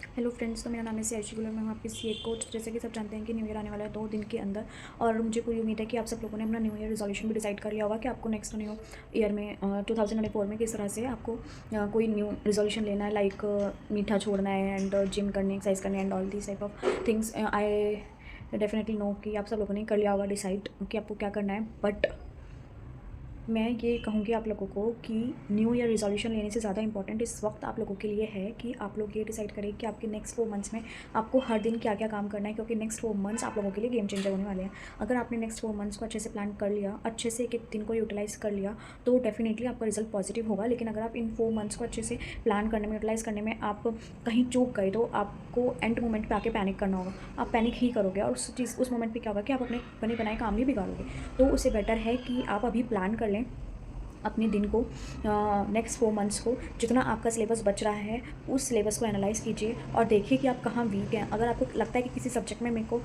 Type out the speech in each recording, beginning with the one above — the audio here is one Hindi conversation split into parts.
हेलो फ्रेंड्स, तो मेरा नाम है सियाशी गुलर। मैं हूँ आपकी सीए कोच। जैसे कि सब जानते हैं कि न्यू ईयर आने वाला है 2 दिन के अंदर, और मुझे पूरी उम्मीद है कि आप सब लोगों ने अपना न्यू ईयर रिजोल्यूशन भी डिसाइड कर लिया होगा कि आपको नेक्स्ट न्यू ईयर में 2024 में किस तरह से आपको कोई न्यू रिजोल्यूशन लेना है, लाइक मीठा छोड़ना है एंड जिम करनी, एक्सरसाइज करनी and all this type of things. I definitely know कि आप सब लोगों ने कर लिया होगा डिसाइड कि आपको क्या करना है। बट मैं ये कहूँगी आप लोगों को कि न्यू ईयर रिजोल्यूशन लेने से ज़्यादा इंपॉर्टेंट इस वक्त आप लोगों के लिए है कि आप लोग ये डिसाइड करें कि आपके नेक्स्ट 4 मंथ्स में आपको हर दिन क्या क्या काम करना है, क्योंकि नेक्स्ट 4 मंथ्स आप लोगों के लिए गेम चेंजर होने वाले हैं। अगर आपने नेक्स्ट 4 मंथ्स को अच्छे से प्लान कर लिया, अच्छे से एक एक दिन को यूटिलाइज़ कर लिया, तो डेफिनेटली आपका रिजल्ट पॉजिटिव होगा। लेकिन अगर आप इन 4 मंथ्स को अच्छे से प्लान करने में, यूटिलाइज़ करने में आप कहीं चूक गए, तो आपको एंड मोमेंट पे आके पैनिक करना होगा। आप पैनिक ही करोगे और उस मोमेंट पे क्या होगा कि आप अपने बने बनाए काम भी बिगाड़ोगे। तो उससे बेटर है कि आप अभी प्लान कर लें अपने दिन को, नेक्स्ट 4 मंथ्स को। जितना आपका सिलेबस बच रहा है उस सिलेबस को एनालाइज़ कीजिए और देखिए कि आप कहाँ वीक हैं। अगर आपको लगता है कि किसी सब्जेक्ट में मेरे को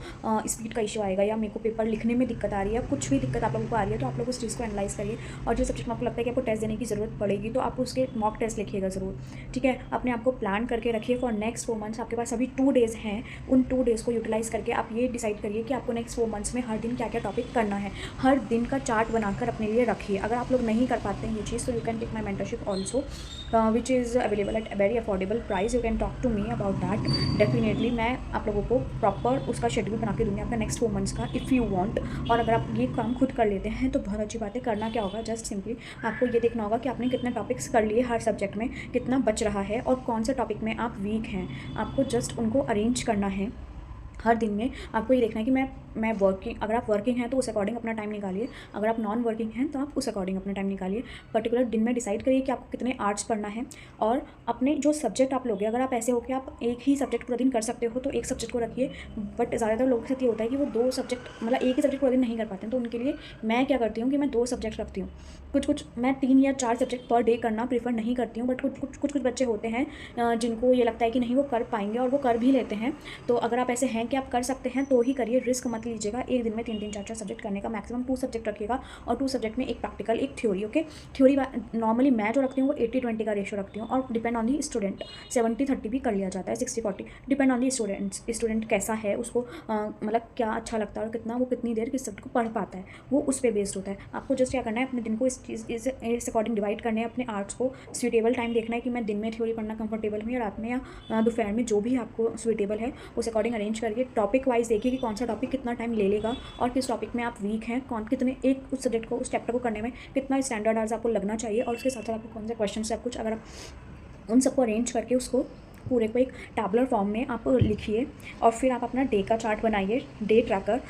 स्पीड का इशू आएगा, या मेरे को पेपर लिखने में दिक्कत आ रही है, या कुछ भी दिक्कत आप लोगों को आ रही है, तो आप लोग उस चीज़ को एनालाइज़ करिए। और जो सब्जेक्ट में आपको लगता है कि आपको टेस्ट देने की ज़रूरत पड़ेगी, तो आप उसके मॉक टेस्ट लिखिएगा ज़रूर। ठीक है, अपने आप को प्लान करके रखिए फॉर नेक्स्ट 4 मंथ्स। आपके पास अभी 2 डेज़ हैं, उन 2 डेज़ को यूटिलाइज़ करके आप ये डिसाइड करिए कि आपको नेक्स्ट 4 मंथ्स में हर दिन क्या क्या टॉपिक करना है। हर दिन का चार्ट बनाकर अपने लिए रखिए। अगर आप लोग नहीं कर पाते हैं ये चीज़, तो you can take my mentorship also, which is available at a very affordable price. You can talk to me about that. Definitely मैं आप लोगों को प्रॉपर उसका शेड्यूल बना के दूँगी आपका नेक्स्ट 4 मंथ्स का, इफ़ यू वांट। और अगर आप ये काम खुद कर लेते हैं तो बहुत अच्छी बात है। करना क्या होगा, जस्ट सिंपली आपको ये देखना होगा कि आपने कितने टॉपिक्स कर लिए, हर सब्जेक्ट में कितना बच रहा है और कौन से टॉपिक में आप वीक हैं। आपको जस्ट उनको अरेंज करना है। हर दिन में आपको ये देखना है कि मैं वर्किंग, अगर आप वर्किंग हैं तो उस अकॉर्डिंग अपना टाइम निकालिए, अगर आप नॉन वर्किंग हैं तो आप उस अकॉर्डिंग अपना टाइम निकालिए। पर्टिकुलर दिन में डिसाइड करिए कि आपको कितने आर्ट्स पढ़ना है, और अपने जो सब्जेक्ट आप लोगे, अगर आप ऐसे हो कि आप एक ही सब्जेक्ट पूरा दिन कर सकते हो तो एक सब्जेक्ट को रखिए। बट ज़्यादातर लोगों के साथ ये होता है कि वो 2 सब्जेक्ट, मतलब एक ही सब्जेक्ट पूरा दिन नहीं कर पाते हैं। तो उनके लिए मैं क्या करती हूँ कि मैं 2 सब्जेक्ट रखती हूँ। कुछ मैं 3 या 4 सब्जेक्ट पर डे करना प्रीफर नहीं करती हूँ। बट कुछ बच्चे होते हैं जिनको ये लगता है कि नहीं वो कर पाएंगे, और वो कर भी लेते हैं। तो अगर आप ऐसे हैं कि आप कर सकते हैं तो ही करिए, रिस्क मत लीजिएगा। एक दिन में 3-3, 4-4 सब्जेक्ट करने का, मैक्सिमम 2 सब्जेक्ट रखिएगा, और 2 सब्जेक्ट में एक प्रैक्टिकल, एक थ्योरी। ओके, थ्योरी नॉर्मली मैं जो रखती हूँ वो 80-20 का रेशो रखती हूँ, और डिपेंड ऑन दी स्टूडेंट 70-30 भी कर लिया जाता है, 60-40, डिपेंड ऑन दी स्टूडेंट कैसा है, उसको मतलब क्या अच्छा लगता है और कितना वो कितनी देर किस सब्जेक्ट को पढ़ पाता है, वो उस पर बेस्ड होता है। आपको जस्ट क्या करना है, अपने दिन को इस अकॉर्डिंग डिवाइड करने हैं। अपने आर्ट्स को सूटेबल टाइम देखना है कि मैं दिन में थ्योरी पढ़ना कंफर्टेबल हूँ, या रात में, या दोपहर में, जो भी आपको सूटेबल है उस अकॉर्डिंग अरेंज करिए। टॉपिक वाइज देखिए कि कौन सा टॉपिक कितना टाइम ले लेगा, और किस टॉपिक में आप वीक हैं, कौन कितने एक उस सब्जेक्ट को, उस चैप्टर को करने में कितना स्टैंडर्ड आवर्स आपको लगना चाहिए, और उसके साथ साथ आपको कौन से क्वेश्चन सब कुछ, अगर आप उन सबको अरेंज करके उसको पूरे को एक टैबुलर फॉर्म में आप लिखिए। और फिर आप अपना डे का चार्ट बनाइए, डे ट्रैकर,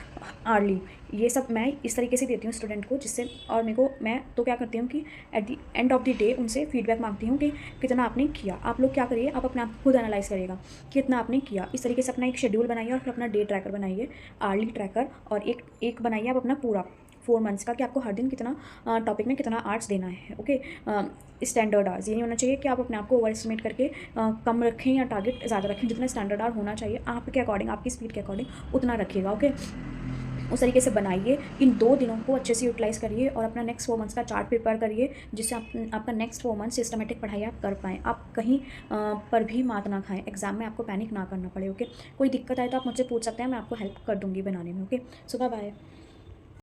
आर्ली। ये सब मैं इस तरीके से देती हूँ स्टूडेंट को, जिससे, और मेरे को, मैं तो क्या करती हूँ कि at the end of the day उनसे फीडबैक मांगती हूँ कि कितना आपने किया। आप लोग क्या करिए, आप अपने आप खुद एनालाइज करिएगा कि कितना आपने किया। इस तरीके से अपना एक शेड्यूल बनाइए, और फिर अपना डे ट्रैकर बनाइए, आर्ली ट्रैकर, और एक बनाइए आप अपना पूरा 4 मंथ्स का कि आपको हर दिन कितना टॉपिक में कितना आर्ट्स देना है। ओके, स्टैंडर्ड आवर्स, ये नहीं होना चाहिए कि आप अपने आप को ओवर एस्टिमेट करके कम रखें या टारगेट ज़्यादा रखें। जितना स्टैंडर्ड आवर होना चाहिए आपके अकॉर्डिंग, आपकी स्पीड के अकॉर्डिंग उतना रखिएगा। ओके, उस तरीके से बनाइए। इन 2 दिनों को अच्छे से यूटिलाइज़ करिए और अपना नेक्स्ट 4 मंथ्स का चार्ट प्रिपेयर करिए, जिससे आपका नेक्स्ट 4 मंथ सिस्टमेटिक पढ़ाई आप कर पाएँ, आप कहीं पर भी मात ना खाएं, एग्जाम में आपको पैनिक ना करना पड़े। ओके, कोई दिक्कत आए तो आप मुझसे पूछ सकते हैं, मैं आपको हेल्प कर दूँगी बनाने में। ओके, सो बाय बाय।